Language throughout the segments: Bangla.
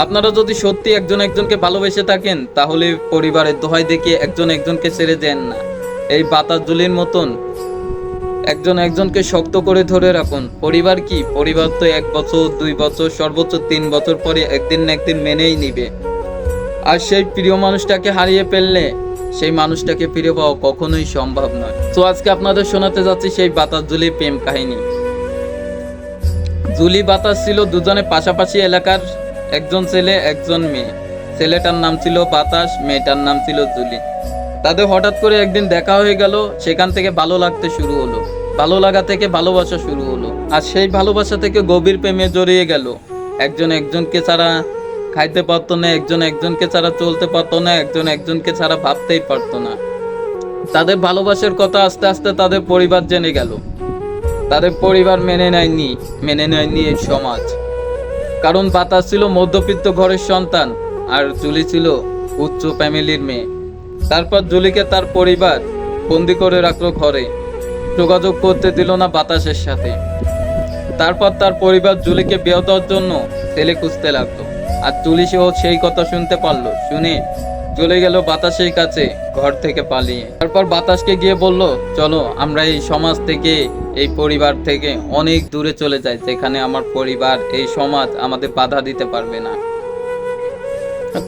আপনারা যদি সত্যি একজন একজনকে ভালোবেসে থাকেন তাহলে পরিবারের দোহাই দেখিয়ে একজন একজনকে ছেড়ে দেন না। এই বাতাস জুলির মতন একজন একজনকে শক্ত করে ধরে রাখুন। পরিবার কি? পরিবার তো 1 বছর 2 বছর সর্বোচ্চ 3 বছর পরে একদিন না একদিন মেনেই নিবে। আর সেই প্রিয় মানুষটাকে হারিয়ে ফেললে সেই মানুষটাকে ফিরে পাওয়া কখনোই সম্ভব নয়। তো আজকে আপনাদের শোনাতে যাচ্ছি সেই বাতাস জুলির প্রেম কাহিনী। জুলি বাতাস ছিল দুজনে পাশাপাশি এলাকার একজন ছেলে একজন মেয়ে। ছেলেটার নাম ছিল বাতাস, মেয়েটার নাম ছিল জুলি। তাদের হঠাৎ করে একদিন দেখা হয়ে গেল, সেখান থেকে ভালো লাগতে শুরু হলো, ভালো লাগা থেকে ভালোবাসা শুরু হলো, আর সেই ভালোবাসা থেকে গভীর প্রেমে জড়িয়ে গেল। একজন একজনকে ছাড়া খাইতে পারতো না, একজন একজনকে ছাড়া চলতে পারতো না, একজন একজনকে ছাড়া ভাবতেই পারতো না। তাদের ভালোবাসার কথা আস্তে আস্তে তাদের পরিবার জেনে গেল। তাদের পরিবার মেনে নেয়নি এই সমাজ। কারণ বাতাস ছিল মধ্যবিত্ত ঘরের সন্তান আর জুলি ছিল উচ্চ ফ্যামিলির মেয়ে। তারপর জুলিকে তার পরিবার বন্দি করে রাখলো ঘরে, যোগাযোগ করতে দিল না বাতাসের সাথে। তারপর তার পরিবার জুলিকে বিয়ে দেওয়ার জন্য ছেলে খুঁজতে লাগলো, আর জুলি সেও সেই কথা শুনতে পারলো। শুনে চলে গেল বাতাসের কাছে ঘর থেকে পালিয়ে। তারপর বাতাসকে গিয়ে বলল, চলো আমরা এই সমাজ থেকে, এই পরিবার থেকে অনেক দূরে চলে যাই, যেখানে আমার পরিবার, এই সমাজ আমাদের বাধা দিতে পারবে না।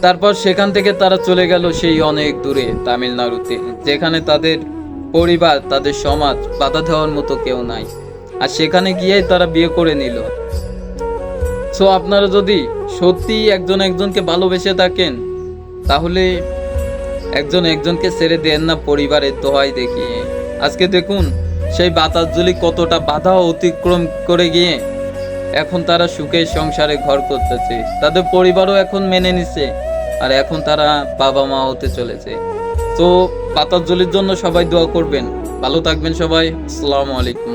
তারপর সেখান থেকে তারা চলে গেল সেই অনেক দূরে তামিলনাড়ুতে, যেখানে তাদের পরিবার, তাদের সমাজ বাধা দেওয়ার মতো কেউ নাই। আর সেখানে গিয়েই তারা বিয়ে করে নিল। সো আপনারা যদি সত্যি একজন একজনকে ভালোবেসে থাকেন তাহলে একজন একজনকে ছেড়ে দেন না পরিবারের দোহাই দেখিয়ে। আজকে দেখুন সেই বাতাস জুলি কতটা বাধা অতিক্রম করে গিয়ে এখন তারা সুখের সংসারে ঘর করতেছে। তাদের পরিবারও এখন মেনে নিছে, আর এখন তারা বাবা মা হতে চলেছে। তো বাতাস জুলির জন্য সবাই দোয়া করবেন। ভালো থাকবেন সবাই। আসসালামু আলাইকুম।